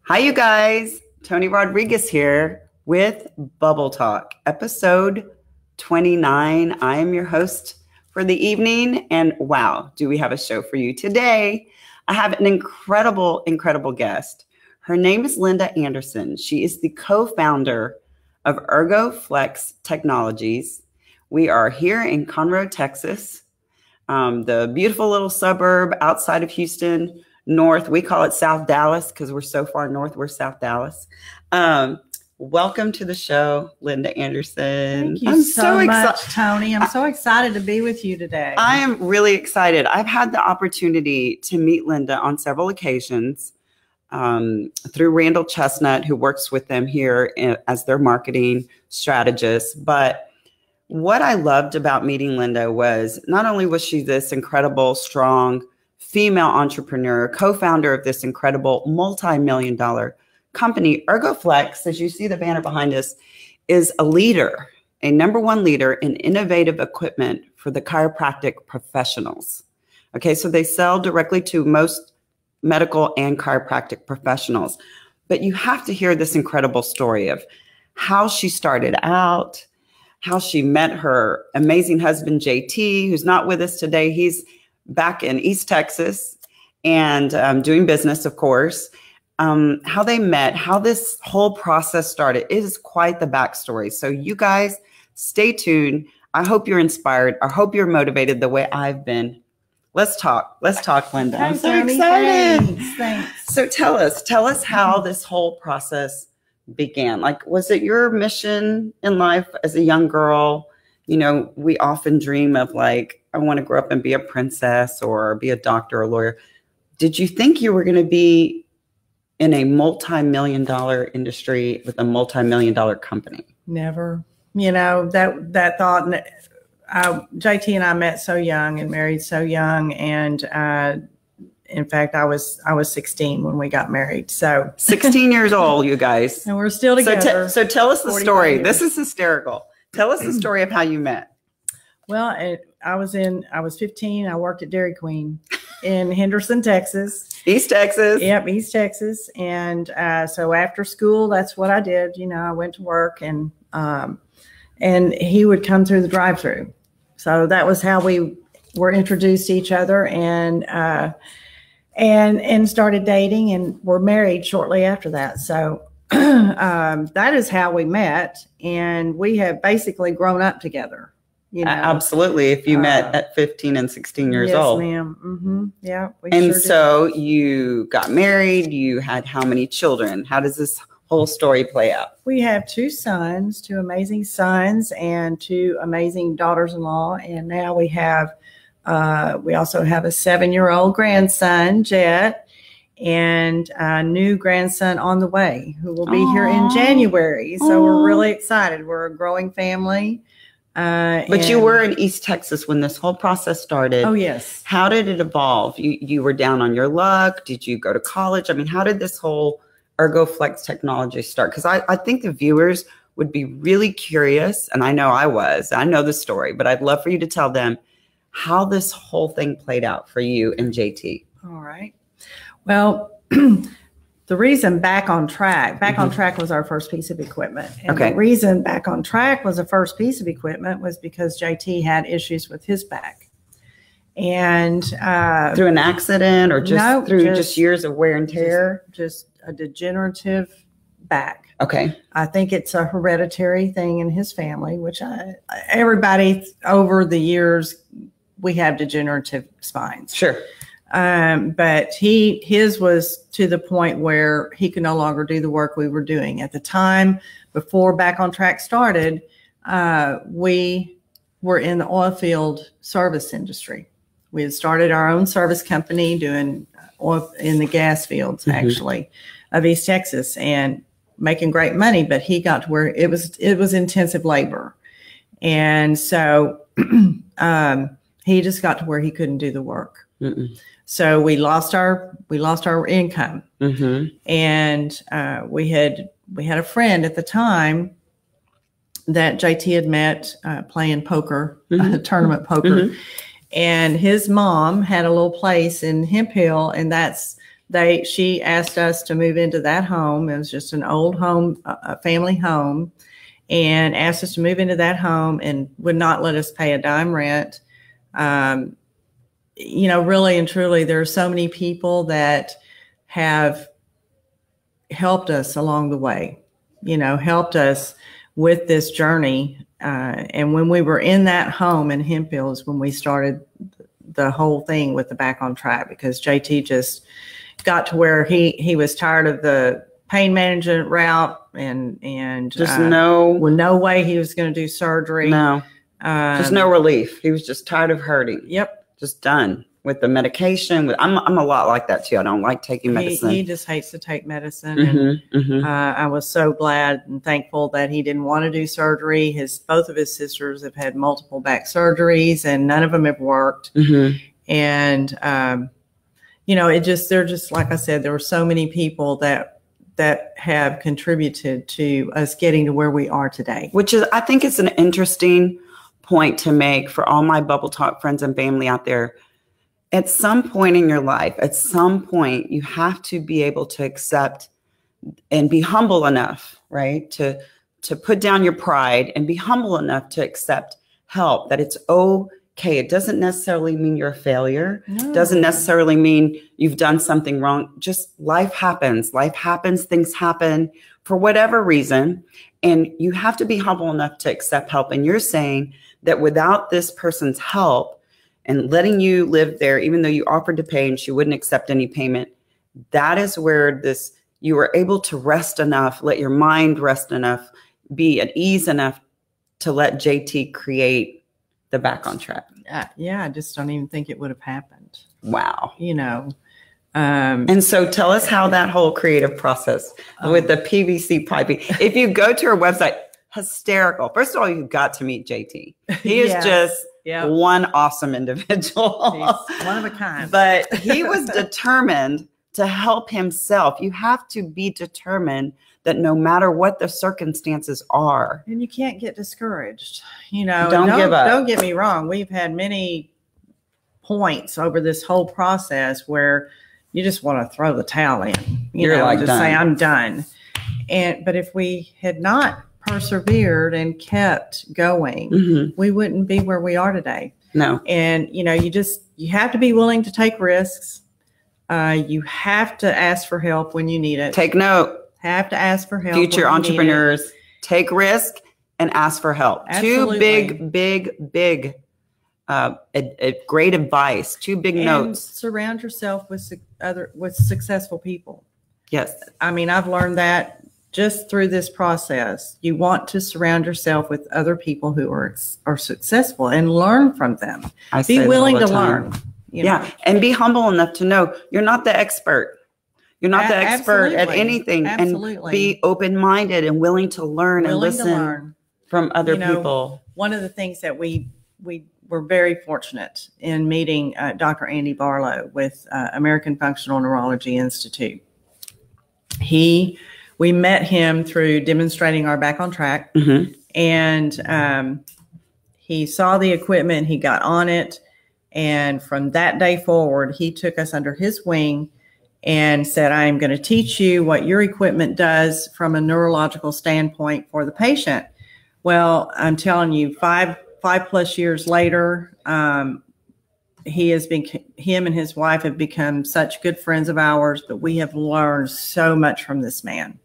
Hi, you guys. Toni Rodriguez here with Bubble Talk, episode 29. I am your host for the evening, and wow, do we have a show for you today. I have an incredible guest. Her name is Linda Anderson. She is the co-founder of Ergo Technologies. We are here in Conroe, Texas, the beautiful little suburb outside of Houston, north. We call it South Dallas because we're so far north. We're South Dallas. Welcome to the show, Linda Anderson. Thank you so much, Toni. I'm so excited to be with you today. I am really excited. I've had the opportunity to meet Linda on several occasions through Randall Chestnut, who works with them here as their marketing strategist. But what I loved about meeting Linda was not only was she this incredible, strong female entrepreneur, co-founder of this incredible multi-million-dollar company, Ergo, as you see the banner behind us, is a leader, a #1 leader in innovative equipment for the chiropractic professionals. Okay, so they sell directly to most medical and chiropractic professionals. But you have to hear this incredible story of how she started out, how she met her amazing husband, JT, who's not with us today. He's back in East Texas and doing business, of course. How they met, how this whole process started. It is quite the backstory. So you guys stay tuned. I hope you're inspired. I hope you're motivated the way I've been. Let's talk, Linda. I'm so excited. Thanks. So tell us how this whole process began. Like, was it your mission in life as a young girl? You know, we often dream of like, I want to grow up and be a princess or be a doctor or a lawyer. Did you think you were going to be in a multi-million-dollar industry with a multi-million-dollar company? Never. You know, that thought, JT and I met so young and married so young. And in fact, I was 16 when we got married. So 16 years old, you guys. And we're still together. So tell us the story. Years. This is hysterical. Tell us the story of how you met. Well, I was 15. I worked at Dairy Queen in Henderson, Texas. East Texas. Yep, East Texas. And so after school, that's what I did. You know, I went to work and he would come through the drive-through. So that was how we were introduced to each other and started dating and were married shortly after that. So that is how we met. And we have basically grown up together. You know, absolutely. If you met at 15 and 16 years old. Yes, ma'am. Mm-hmm. Yeah. And so you got married. You had how many children? How does this whole story play out? We have 2 sons, 2 amazing sons, and 2 amazing daughters-in-law. And now we also have a 7-year-old grandson, Jet, and a new grandson on the way who will be here in January. So we're really excited. We're a growing family. But you were in East Texas when this whole process started. Oh, yes. How did it evolve? You were down on your luck. Did you go to college? I mean, how did this whole Ergo Technology start? Because I think the viewers would be really curious. And I know I know the story, but I'd love for you to tell them how this whole thing played out for you and JT. All right. Well, the reason Back on Track was our first piece of equipment. And the reason Back on Track was the first piece of equipment was because JT had issues with his back. And through an accident or just years of wear and tear? Just a degenerative back. Okay. I think it's a hereditary thing in his family, which everybody over the years, we have degenerative spines. Sure. But his was to the point where he could no longer do the work we were doing. At the time, before Back on Track started, we were in the oil field service industry. We had started our own service company doing oil in the gas fields, actually, of East Texas, and making great money. But he got to where it was intensive labor. And so he just got to where he couldn't do the work. So we lost our income, and we had a friend at the time that JT had met playing poker, tournament poker, and his mom had a little place in Hemp Hill, and that's she asked us to move into that home. It was just an old home, a family home, and asked us to move into that home and would not let us pay a dime rent. You know, really and truly, there are so many people that have helped us along the way, you know, helped us with this journey. And when we were in that home in Hemphill is when we started the whole thing with the Back on Track, because JT just got to where he was tired of the pain management route and just no way he was going to do surgery. No, just no relief. He was just tired of hurting. Yep. Just done with the medication. I'm a lot like that too. I don't like taking medicine. He just hates to take medicine. And I was so glad and thankful that he didn't want to do surgery. Both of his sisters have had multiple back surgeries and none of them have worked. And, you know, they're just, like I said, there were so many people that have contributed to us getting to where we are today. Which is, I think it's an interesting point to make for all my Bubble Talk friends and family out there. At some point in your life, at some point, you have to be able to accept and be humble enough, right? To put down your pride and be humble enough to accept help, that it's okay. It doesn't necessarily mean you're a failure. No. Doesn't necessarily mean you've done something wrong. Just life happens. Life happens. Things happen for whatever reason. And you have to be humble enough to accept help. And you're saying that without this person's help and letting you live there, even though you offered to pay and she wouldn't accept any payment, that is where you were able to rest enough, let your mind rest enough, be at ease enough to let JT create the Back on Track. Yeah, I just don't even think it would have happened. Wow. You know. And so tell us how that whole creative process with the PVC piping. If you go to her website, hysterical. First of all, you got to meet JT. He is just one awesome individual. He's one of a kind. But he was determined to help himself. You have to be determined that no matter what the circumstances are. And you can't get discouraged. You know, don't give up. Don't get me wrong. We've had many points over this whole process where you just want to throw the towel in. You're like, just done. Say, I'm done. But if we had not persevered and kept going, we wouldn't be where we are today. No. And, you know, you have to be willing to take risks. You have to ask for help when you need it. Take note. Have to ask for help. Future entrepreneurs, take risk and ask for help. Absolutely. Two big great advice. Two big notes. Surround yourself with successful people. Yes. I mean, I've learned that just through this process. You want to surround yourself with other people who are successful and learn from them. Be willing to learn. You know? And be humble enough to know you're not the expert. You're not the expert at anything. Absolutely. And be open-minded and willing to learn and listen from other people. One of the things that we were very fortunate in meeting Dr. Andy Barlow with American Functional Neurology Institute. We met him through demonstrating our Back on Track, and he saw the equipment, he got on it, and from that day forward, he took us under his wing and said, I am going to teach you what your equipment does from a neurological standpoint for the patient. Well, I'm telling you, five plus years later, him and his wife have become such good friends of ours, but we have learned so much from this man.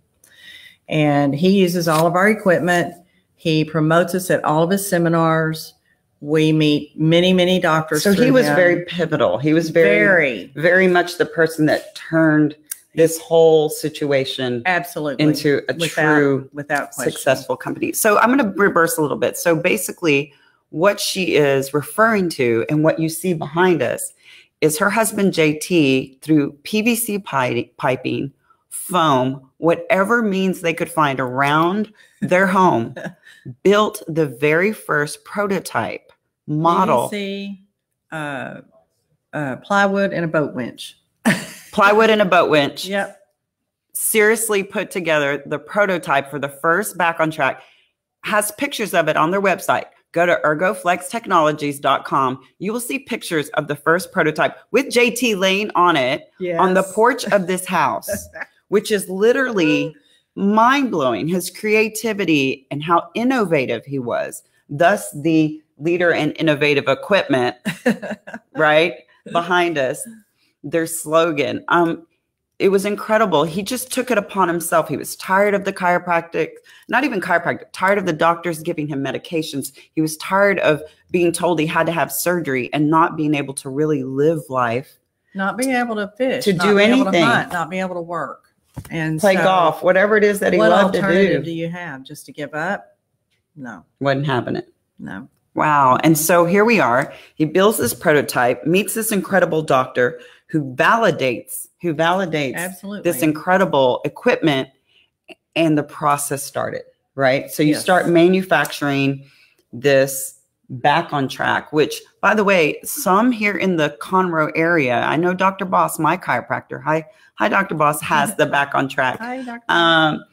And he uses all of our equipment. He promotes us at all of his seminars. We meet many, many doctors. So he was very pivotal. He was very much the person that turned this whole situation into a true successful company. So I'm going to reverse a little bit. So basically what she is referring to and what you see behind us is her husband, JT, through PVC piping, foam, whatever means they could find around their home, built the very first prototype model. PVC, plywood and a boat winch. Plywood and a boat winch. Yep. Seriously put together the prototype for the first Back on Track. Has pictures of it on their website. go to ergoflextechnologies.com. You will see pictures of the first prototype with JT laying on it on the porch of this house, which is literally mind-blowing, his creativity and how innovative he was. Thus, the leader in innovative equipment, right, behind us, their slogan. It was incredible. He just took it upon himself. He was tired of the chiropractic, not even chiropractic, tired of the doctors giving him medications. He was tired of being told he had to have surgery and not being able to really live life. Not being able to fish. To do anything. Able to hunt, not being able to work. And play golf, whatever it is that he loved to do. What alternative do you have? Just to give up? No. Wasn't happening. No. Wow. And so here we are. He builds this prototype, meets this incredible doctor who validates Absolutely. this incredible equipment, and the process started, right? So you start manufacturing this back on track, which, by the way, some here in the Conroe area, I know Dr. Boss, my chiropractor, hi, Dr. Boss, has the back on track. Hi, Dr.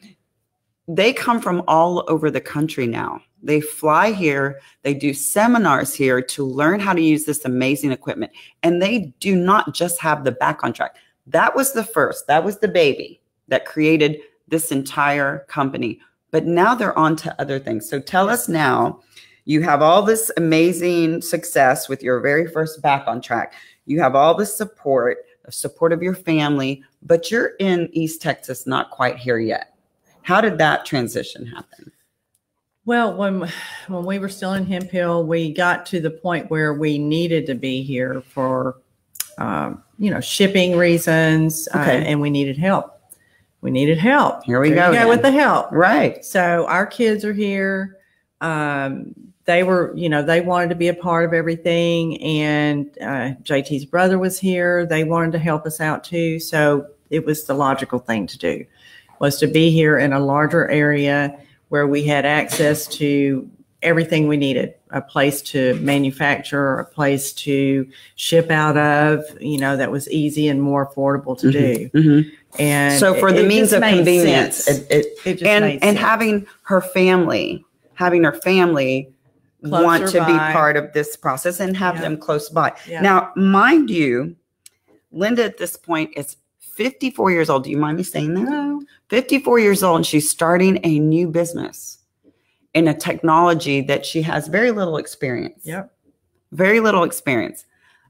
They come from all over the country now. They fly here. They do seminars here to learn how to use this amazing equipment. And they do not just have the back on track. That was the first. That was the baby that created this entire company. But now they're on to other things. So tell us now, you have all this amazing success with your very first back on track. You have all the support of your family, but you're in East Texas, not quite here yet. How did that transition happen? Well, when we were still in Hemp Hill, we got to the point where we needed to be here for, shipping reasons, and we needed help. We needed help. Here we go with the help. Right. So our kids are here. They were, they wanted to be a part of everything. And JT's brother was here. They wanted to help us out too. So it was the logical thing to do, was to be here in a larger area where we had access to everything we needed, a place to manufacture, a place to ship out of, that was easy and more affordable to do. Mm-hmm. And so for the means of convenience, and having her family want to be part of this process and have them close by. Yeah. Now, mind you, Linda at this point is 54 years old. Do you mind me saying that? No. 54 years old, and she's starting a new business in a technology that she has very little experience. Yep. Very little experience.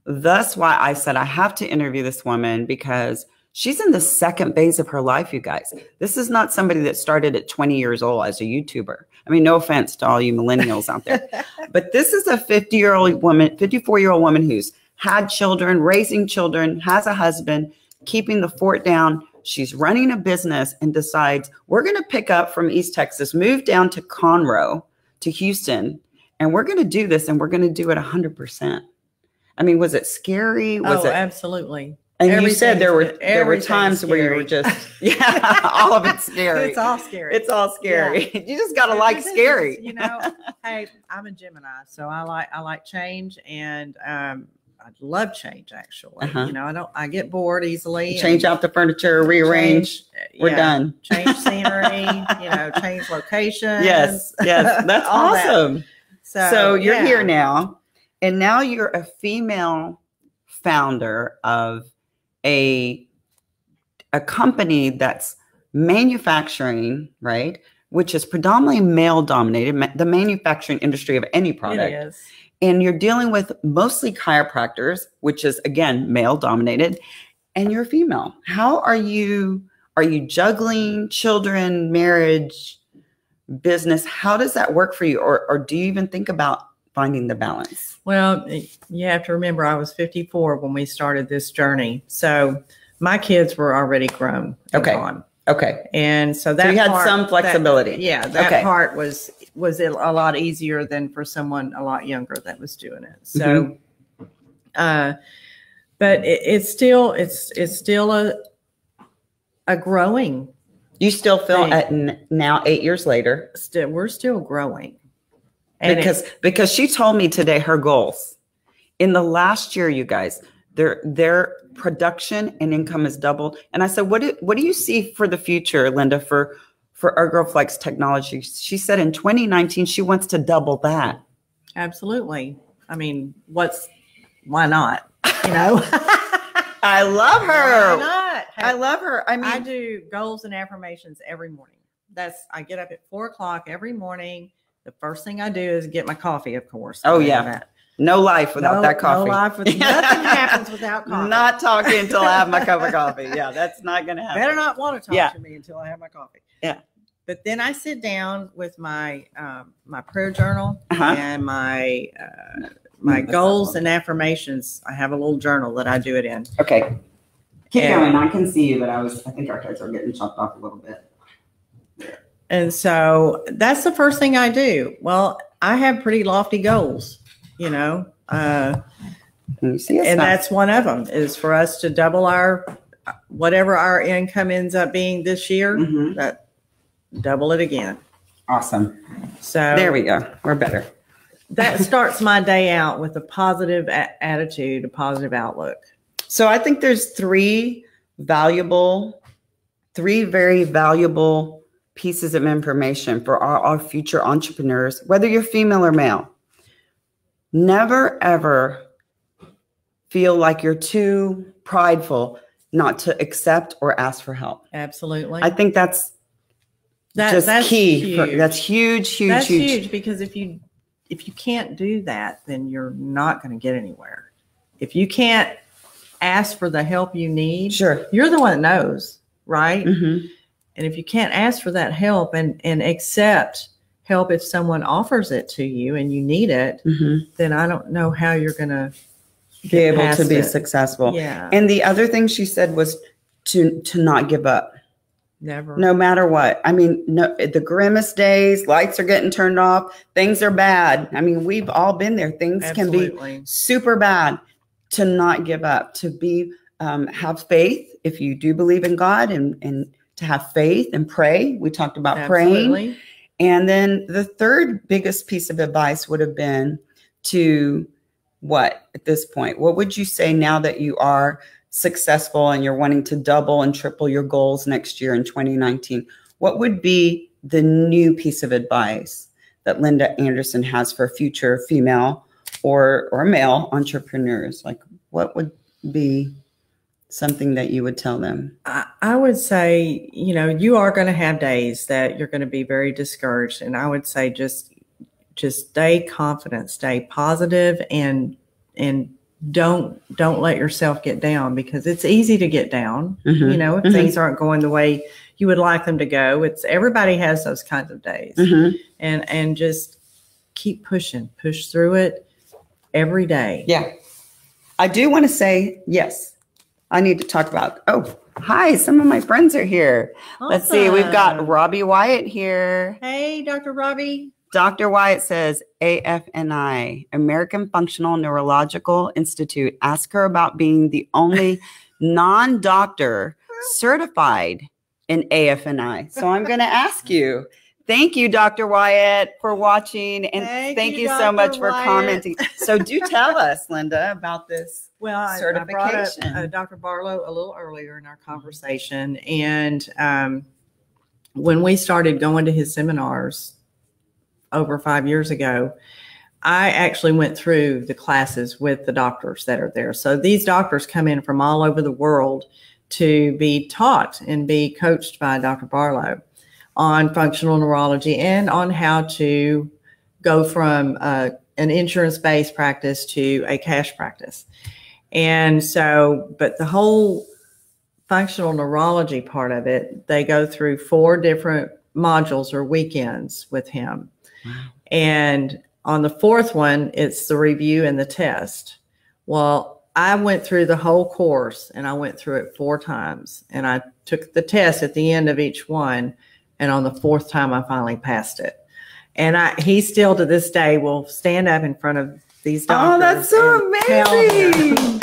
Thus why I said I have to interview this woman, because she's in the second phase of her life, you guys. This is not somebody that started at 20 years old as a YouTuber. I mean, no offense to all you millennials out there, but this is a 54-year-old woman who's had children, raising children, has a husband, keeping the fort down. She's running a business and decides, we're going to pick up from East Texas, move down to Conroe, to Houston, and we're going to do this, and we're going to do it 100%. I mean, was it scary? Was it? Absolutely. And you said there were times where you were just, all of it's scary. It's all scary. It's all scary. Yeah. You just got to like scary. Hey, I'm a Gemini, so I like change, and I love change, actually. I get bored easily. Change out the furniture, rearrange. We're done. Change scenery, change location. Yes. That's awesome. That. So you're here now, and now you're a female founder of a company that's manufacturing, right? Which is predominantly male dominated, the manufacturing industry of any product. It is. And you're dealing with mostly chiropractors, which is, again, male dominated, and you're female. How are you juggling children, marriage, business? How does that work for you? Or do you even think about finding the balance? Well, you have to remember, I was 54 when we started this journey. So my kids were already grown and gone. Okay. And so that you had some flexibility. That part was a lot easier than for someone a lot younger that was doing it. So, but it's still a growing. You still feel now 8 years later. We're still growing. And because she told me today her goals in the last year, you guys, their production and income has doubled. And I said, what do you see for the future, Linda, for Ergo Flex Technology? She said in 2019, she wants to double that. Absolutely. I mean, why not? You know? I love her. Why not? I love her. I mean, I do goals and affirmations every morning. I get up at 4:00 every morning. The first thing I do is get my coffee, of course. Oh, yeah. No life without that coffee. No life. Nothing happens without coffee. Not talking until I have my cup of coffee. Yeah, that's not going to happen. Better not want to talk to me until I have my coffee. Yeah. But then I sit down with my my prayer journal and my goals and affirmations. I have a little journal that I do it in. Okay. Keep going. I can see you, but I think our kids are getting chopped off a little bit. And so that's the first thing I do. Well, I have pretty lofty goals, you know, and that's one of them is for us to double whatever our income ends up being this year, that double it again. Awesome. So there we go. We're better. That starts my day out with a positive attitude, a positive outlook. So I think there's three very valuable pieces of information for our future entrepreneurs, whether you're female or male. Never, ever feel like you're too prideful not to accept or ask for help. Absolutely. I think that's key. That's huge. That's huge because if you can't do that, then you're not going to get anywhere. If you can't ask for the help you need, sure, you're the one that knows, right? And if you can't ask for that help and accept help if someone offers it to you and you need it, then I don't know how you're going to be able to be successful. Yeah. And the other thing she said was to not give up. Never. No matter what. I mean, no, the grimmest days, lights are getting turned off, things are bad. I mean, we've all been there. Things can be super bad. To not give up, to be have faith if you do believe in God, and to have faith and pray. We talked about praying. And then the third biggest piece of advice would have been to what at this point? What would you say now that you are successful and you're wanting to double and triple your goals next year in 2019? What would be the new piece of advice that Linda Anderson has for future female or male entrepreneurs? Like, what would be something that you would tell them? I would say, you know, you are going to have days that you're going to be very discouraged. And I would say just stay confident, stay positive, and don't let yourself get down, because it's easy to get down. You know, if things aren't going the way you would like them to go, everybody has those kinds of days. And just keep pushing, push through it every day. Yeah. I do want to say, yes, I need to talk about, hi, some of my friends are here. Awesome. Let's see. We've got Robbie Wyatt here. Hey, Dr. Robbie. Dr. Wyatt says, AFNI, American Functional Neurological Institute. Ask her about being the only non-doctor certified in AFNI. So I'm going to ask you. Thank you, Dr. Wyatt, for watching. And thank you so much for commenting. So do tell us, Linda, about this certification. I brought up Dr. Barlow a little earlier in our conversation. And when we started going to his seminars over 5 years ago, I actually went through the classes with the doctors that are there. So these doctors come in from all over the world to be taught and be coached by Dr. Barlow on functional neurology and on how to go from an insurance-based practice to a cash practice. And so, but the whole functional neurology part of it, they go through 4 different modules or weekends with him. Wow. And on the 4th one, it's the review and the test. Well, I went through the whole course, and I went through it 4 times, and I took the test at the end of each one. And on the 4th time, I finally passed it. And he still to this day will stand up in front of these doctors. Oh, that's so amazing.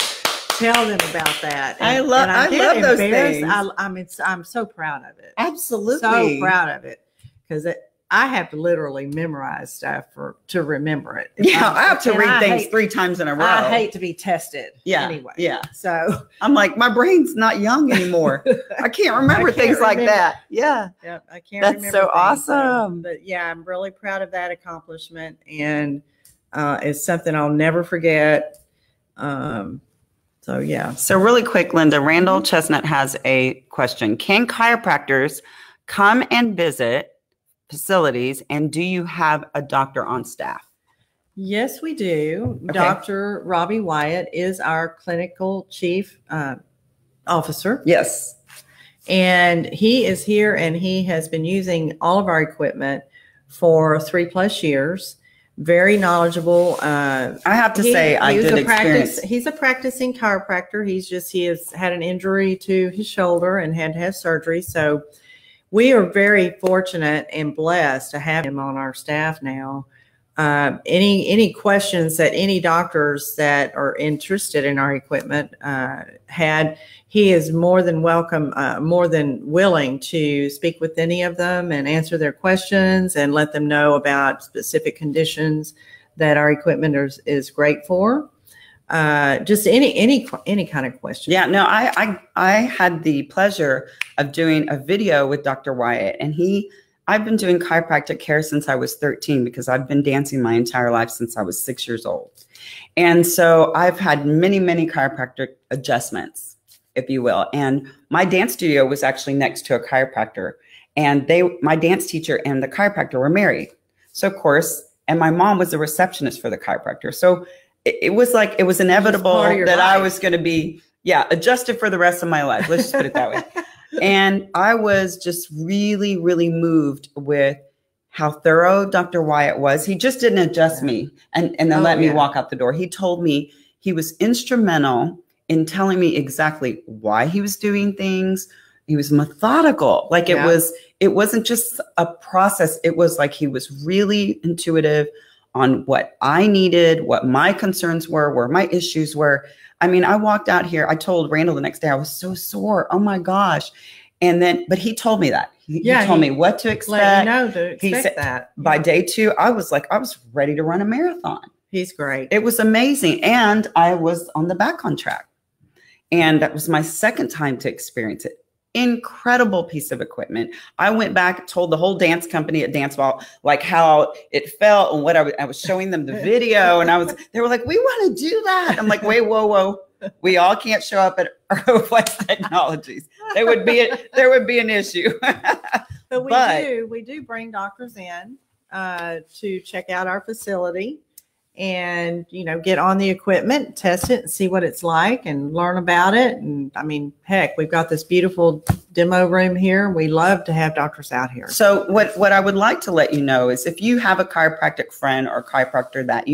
Tell them about that. And, I love those things. I'm so proud of it. Absolutely. So proud of it. Because I have to literally memorize stuff to remember it. I have to read things 3 times in a row. I hate to be tested. Anyway. Yeah. So I'm like, my brain's not young anymore. I can't remember things like that. Yeah. Yeah. I can't That's remember. So awesome. But yeah, I'm really proud of that accomplishment. And is something I'll never forget. So yeah. So really quick, Linda, Randall Chestnut has a question. Can chiropractors come and visit facilities, and do you have a doctor on staff? Yes, we do. Okay. Dr. Robbie Wyatt is our clinical chief officer. Yes. And he is here, and he has been using all of our equipment for 3+ years. Very knowledgeable. I have to say, I did experience. He's a practicing chiropractor. He has had an injury to his shoulder and had to have surgery. So we are very fortunate and blessed to have him on our staff now. Any questions that any doctors that are interested in our equipment had, he is more than welcome, more than willing to speak with any of them and answer their questions and let them know about specific conditions that our equipment is great for. Just any kind of question. Yeah, no, I had the pleasure of doing a video with Dr. Wyatt, and I've been doing chiropractic care since I was 13 because I've been dancing my entire life since I was 6 years old. And so I've had many, many chiropractic adjustments, if you will. And my dance studio was actually next to a chiropractor, and my dance teacher and the chiropractor were married. So of course, and my mom was the receptionist for the chiropractor. So it was inevitable that I was going to be, adjusted for the rest of my life. Let's just put it that way. And I was just really, really moved with how thorough Dr. Wyatt was. He just didn't adjust me and then let me walk out the door. He told me he was instrumental in telling me exactly why he was doing things. He was methodical. Like it wasn't just a process. It was like he was really intuitive on what I needed, what my concerns were, where my issues were. I mean, I walked out here. I told Randall the next day I was so sore. Oh my gosh. And then, but he told me that. He told me what to expect. Let you know to expect he said, that. By day 2, I was ready to run a marathon. He's great. It was amazing. And I was on the back on track. And that was my second time to experience it. Incredible piece of equipment. I went back, told the whole dance company at Dance Ball, like how it felt and what I was showing them the video. And they were like, we want to do that. I'm like, wait, whoa. We all can't show up at Ergo Flex Technologies. There would be an issue. But we do bring doctors in to check out our facility and, get on the equipment, test it and see what it's like and learn about it. And I mean, heck, we've got this beautiful demo room here. We love to have doctors out here. So what I would like to let you know is if you have a chiropractic friend or chiropractor that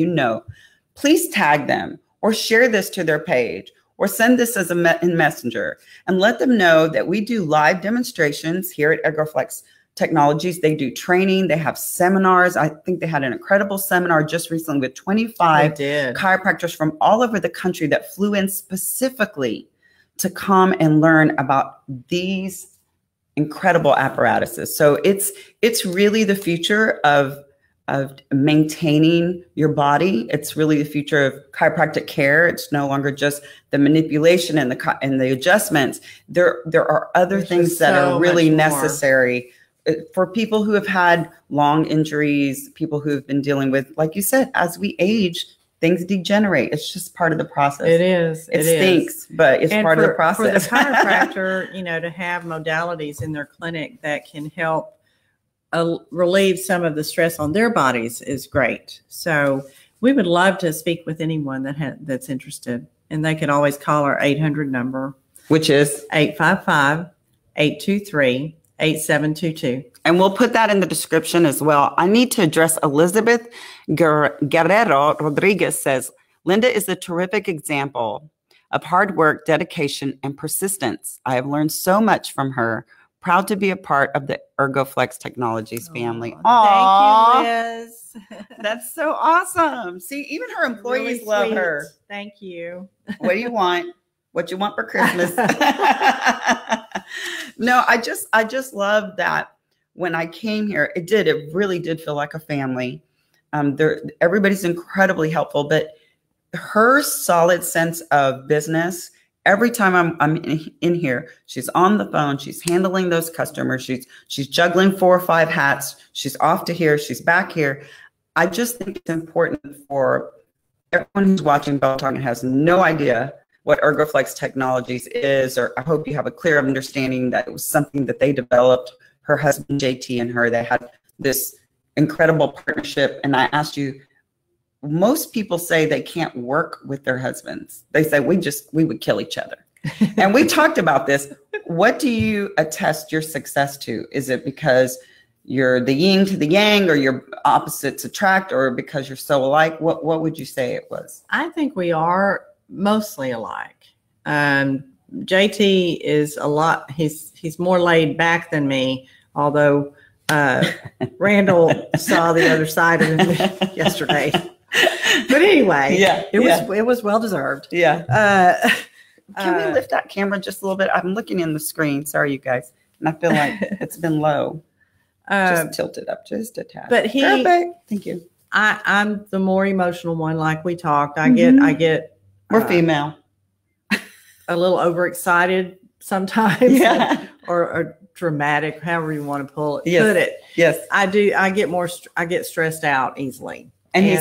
please tag them or share this to their page or send this as in Messenger and let them know that we do live demonstrations here at ErgoFlex Technologies. They do training. They have seminars. I think they had an incredible seminar just recently with 25 chiropractors from all over the country that flew in specifically to come and learn about these incredible apparatuses. So it's really the future of maintaining your body. It's really the future of chiropractic care. It's no longer just the manipulation and the adjustments. There are other things that are really necessary for people who have had long injuries, people who have been dealing with, like you said, as we age, things degenerate. It's just part of the process. It is. It stinks, but it's part of the process. For the chiropractor, to have modalities in their clinic that can help relieve some of the stress on their bodies is great. So we would love to speak with anyone that's interested. And they can always call our 800 number, which is 855-823-8722. And we'll put that in the description as well. I need to address Elizabeth Guerrero Rodriguez says, Linda is a terrific example of hard work, dedication, and persistence. I have learned so much from her. Proud to be a part of the ErgoFlex Technologies family. Thank you, Liz. That's so awesome. See, even her employees really love her. Thank you. What do you want? What you want for Christmas? No, I just love that when I came here, it really did feel like a family. Everybody's incredibly helpful, but her solid sense of business, every time I'm in here, she's on the phone, she's handling those customers, she's juggling 4 or 5 hats, she's off to here, she's back here. I just think it's important for everyone who's watching Bell Talk and has no idea what ErgoFlex Technologies is, or I hope you have a clear understanding that it was something that they developed, her husband JT and her. They had this incredible partnership. And I asked you, most people say they can't work with their husbands. They say we would kill each other. And we talked about this. What do you attest your success to? Is it because you're the yin to the yang, or your opposites attract, or because you're so alike? What would you say it was? I think we are mostly alike. JT is a lot, he's more laid back than me, although Randall saw the other side of him yesterday. But anyway, it was well deserved. Yeah. Can we lift that camera just a little bit? I'm looking in the screen. Sorry, you guys. And I feel like it's been low. Just tilt it up just a tad. But perfect. Thank you. I'm the more emotional one, like we talked. I get we're female. A little overexcited sometimes. Yeah. or dramatic, however you want to put it. Yes. I do. I get stressed out easily. And he's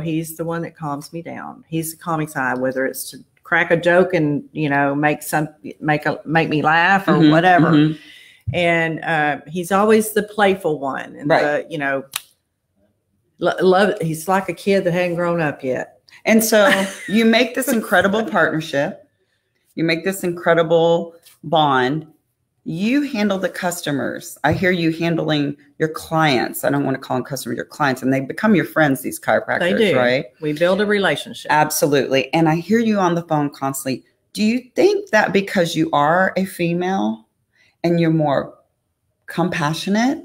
he's the one that calms me down. He's the calming side, whether it's to crack a joke and, make me laugh or whatever. And he's always the playful one. And love. He's like a kid that hadn't grown up yet. And so you make this incredible partnership. You make this incredible bond. You handle the customers. I hear you handling your clients. I don't want to call them customers, your clients, and they become your friends, these chiropractors, they do. Right? We build a relationship. Absolutely. And I hear you on the phone constantly. Do you think that because you are a female and you're more compassionate,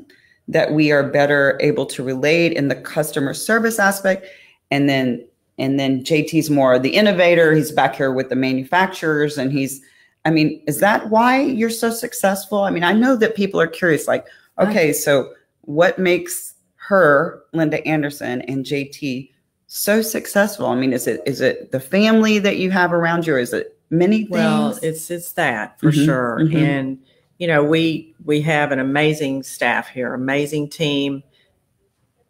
that we are better able to relate in the customer service aspect? And then JT's more the innovator. He's back here with the manufacturers, and is that why you're so successful? I mean, I know that people are curious, like, okay, so what makes her, Linda Anderson, and JT so successful? I mean, is it the family that you have around you, or is it many things? Well, it's that for sure. And, we have an amazing staff here, amazing team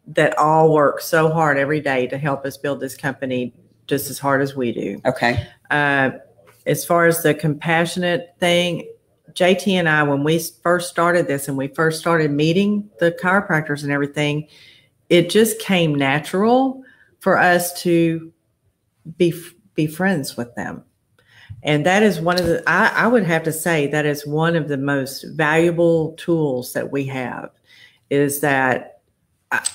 that all work so hard every day to help us build this company just as hard as we do. Okay. As far as the compassionate thing, JT and I, when we first started this and we first started meeting the chiropractors and everything, it just came natural for us to be friends with them. And that is one of the, I would have to say that is one of the most valuable tools that we have, is that,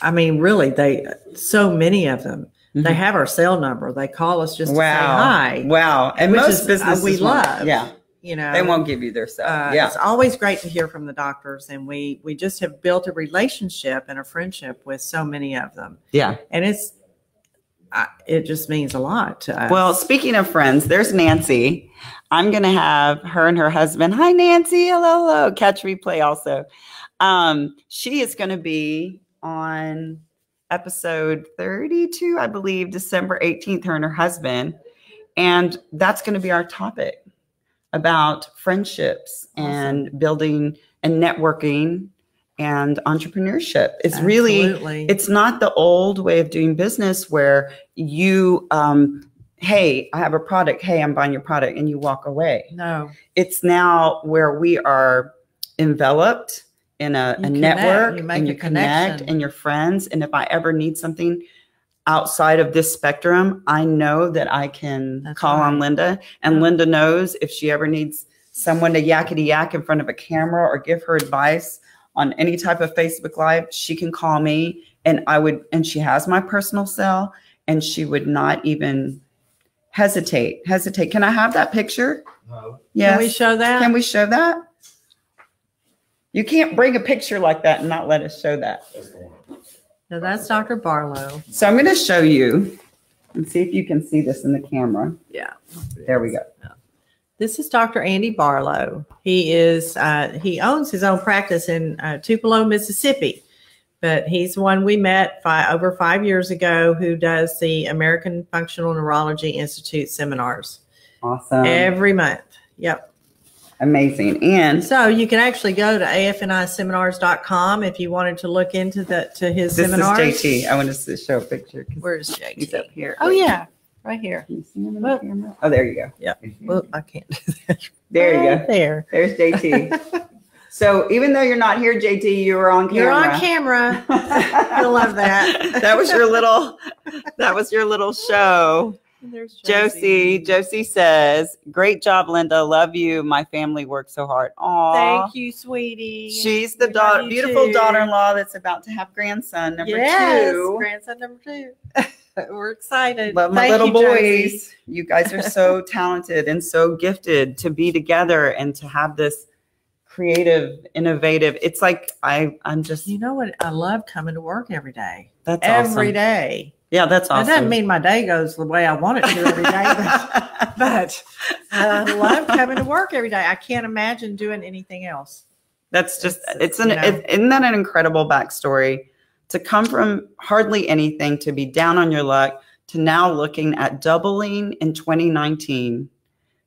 really, so many of them, they have our cell number. They call us just to say hi. Wow. And most businesses we love. Yeah. They won't give you their cell. It's always great to hear from the doctors. And we just have built a relationship and a friendship with so many of them. Yeah. And it just means a lot to us. Well, speaking of friends, there's Nancy. I'm going to have her and her husband. Hi, Nancy. Hello. Catch replay also. She is going to be on episode 32, I believe, December 18th, her and her husband. And that's going to be our topic about friendships and building and networking and entrepreneurship. It's really, it's not the old way of doing business where you, hey, I have a product. Hey, I'm buying your product, and you walk away. No, it's now where we are enveloped in a network, and you connect and you're friends. And if I ever need something outside of this spectrum, I know that I can call on Linda, and Linda knows if she ever needs someone to yakety yak in front of a camera or give her advice on any type of Facebook Live, she can call me, and and she has my personal cell, and she would not even hesitate. Can I have that picture? No. Yes. Can we show that? Can we show that? You can't bring a picture like that and not let us show that. No, that's Dr. Barlow. So I'm going to show you and see if you can see this in the camera. Yeah. There we go. Yeah. This is Dr. Andy Barlow. He owns his own practice in Tupelo, Mississippi, but he's the one we met over 5 years ago, who does the American Functional Neurology Institute seminars. Awesome. Every month. Yep. Amazing. And so you can actually go to afniseminars.com if you wanted to look into his seminars. This is JT. I want to show a picture. Where's JT? He's up here. Oh, yeah. Right here. Can you see him in the camera? Oh, there you go. Yeah. Well, I can't do that. There you go. There. There's JT. So even though you're not here, JT, you were on camera. You're on camera. I love that. That was your little show. There's Josie says, great job, Linda. Love you. My family worked so hard. Aw. Thank you, sweetie. She's the beautiful daughter-in-law that's about to have grandson number 2. Grandson number 2. We're excited. Love my little boys. Josie. You guys are so talented and so gifted to be together and to have this creative, innovative. It's like I'm just. You know what? I love coming to work every day. That's every awesome. day. Yeah, that's awesome. That doesn't mean my day goes the way I want it to every day, but I love coming to work every day. I can't imagine doing anything else. That's just isn't that an incredible backstory? To come from hardly anything to be down on your luck to now looking at doubling in 2019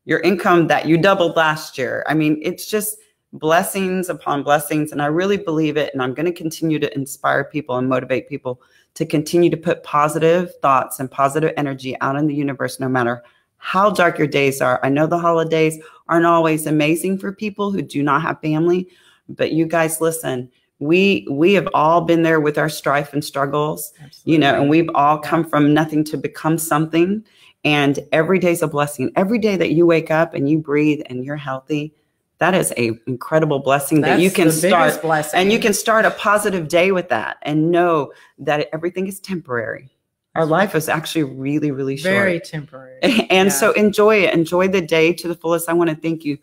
your income that you doubled last year. I mean, it's just blessings upon blessings. And I really believe it. And I'm going to continue to inspire people and motivate people to continue to put positive thoughts and positive energy out in the universe, no matter how dark your days are. I know the holidays aren't always amazing for people who do not have family, but you guys, listen, we have all been there with our strife and struggles, Absolutely. And we've all come from nothing to become something. And every day's a blessing. Every day that you wake up and you breathe and you're healthy, that is an incredible blessing that you can start. And you can start a positive day with that and know that everything is temporary. Our life is actually really, really short. Very temporary. And so enjoy it. Enjoy the day to the fullest. I want to thank you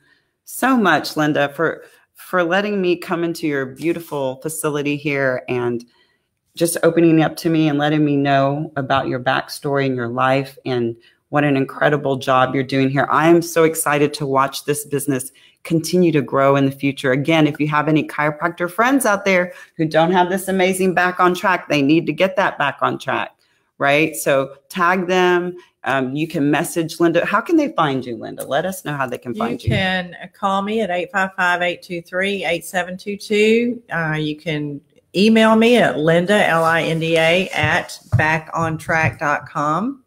so much, Linda, for letting me come into your beautiful facility here and just opening up to me and letting me know about your backstory and your life and what an incredible job you're doing here. I am so excited to watch this business continue to grow in the future. Again, if you have any chiropractor friends out there who don't have this amazing back on track, they need to get that back on track, right? So tag them. You can message Linda. How can they find you, Linda? Let us know how they can find you. You can call me at 855-823-8722. You can email me at Linda, Linda, at backontrack.com.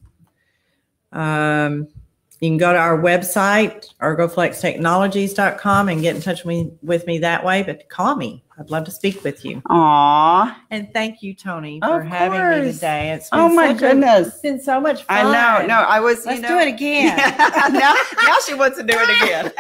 You can go to our website, ergoflextechnologies.com, and get in touch with me that way. But call me. I'd love to speak with you. Aww. And thank you, Toni, for having me today. It's been it's been so much fun. I know. No, I was. Let's do it again. now she wants to do it again.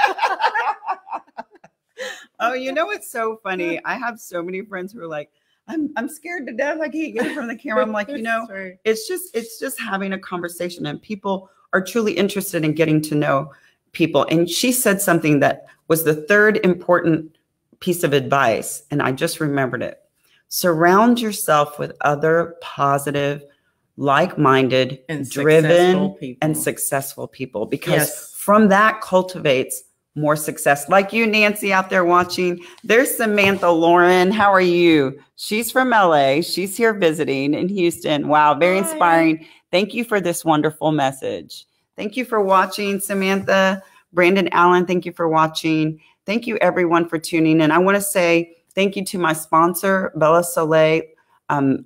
Oh, it's so funny. I have so many friends who are like, I'm scared to death. I can't get in front of the camera. I'm like, it's just having a conversation, and people are truly interested in getting to know people. And she said something that was the third important piece of advice, and I just remembered it. Surround yourself with other positive, like-minded, driven, and successful people, because from that cultivates more success. Like you, Nancy, out there watching. There's Samantha Lauren. How are you? She's from LA. She's here visiting in Houston. Wow, very inspiring. Thank you for this wonderful message. Thank you for watching, Samantha. Brandon Allen, thank you for watching. Thank you, everyone, for tuning in. I want to say thank you to my sponsor, Bella Soleil.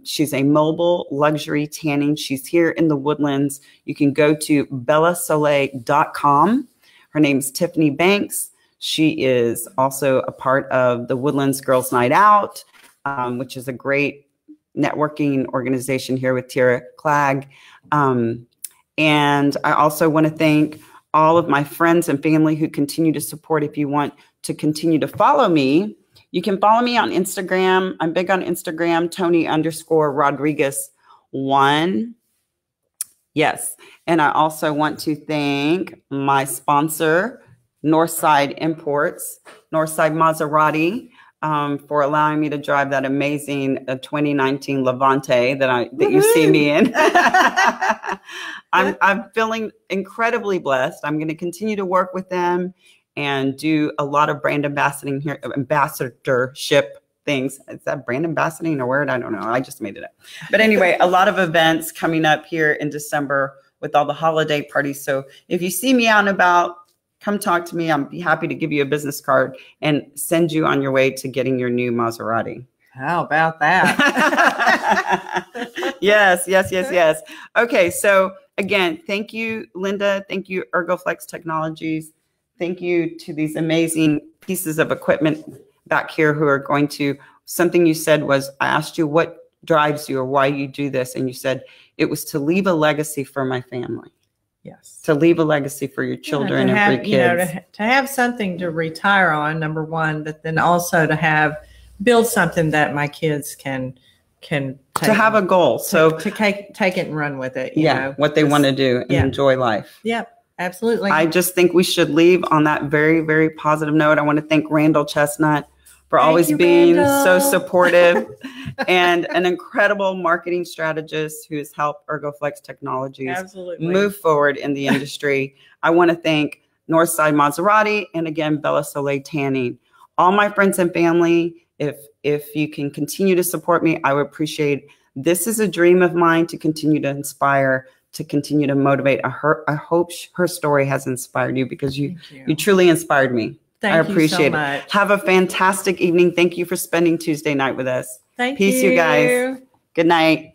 She's a mobile luxury tanning. She's here in the Woodlands. You can go to bellasoleil.com. Her name's Tiffany Banks. She is also a part of the Woodlands Girls Night Out, which is a great networking organization here with Tira Clegg. And I also want to thank all of my friends and family who continue to support. If you want to continue to follow me, you can follow me on Instagram. I'm big on Instagram, Toni_Rodriguez1. Yes. And I also want to thank my sponsor, Northside Imports, Northside Maserati, for allowing me to drive that amazing 2019 Levante that you see me in. I'm feeling incredibly blessed. I'm going to continue to work with them and do a lot of brand ambassadorship things. Is that brand ambassadoring a word? I don't know. I just made it up. But anyway, a lot of events coming up here in December with all the holiday parties. So if you see me out and about, come talk to me. I'll be happy to give you a business card and send you on your way to getting your new Maserati. How about that? Yes. Okay. So again, thank you, Linda. Thank you, ErgoFlex Technologies. Thank you to these amazing pieces of equipment back here who are going to, something you said was, I asked you what drives you or why you do this. And you said it was to leave a legacy for my family. Yes. To leave a legacy for your children and for your kids. You know, to have something to retire on, number one, but then also to build something that my kids can take, to have a goal. So to take it and run with it. You know, what they want to do and enjoy life. Yep. Absolutely. I just think we should leave on that very, very positive note. I want to thank Randall Chestnut for always being so supportive and an incredible marketing strategist who has helped ErgoFlex Technologies move forward in the industry. I want to thank Northside Maserati and again, Bella Soleil Tanning. All my friends and family, if you can continue to support me, I would appreciate it. This is a dream of mine to continue to inspire, to continue to motivate. I hope her story has inspired you because you truly inspired me. I appreciate it. Much. Have a fantastic evening. Thank you for spending Tuesday night with us. Thank you. Peace, you guys. Good night.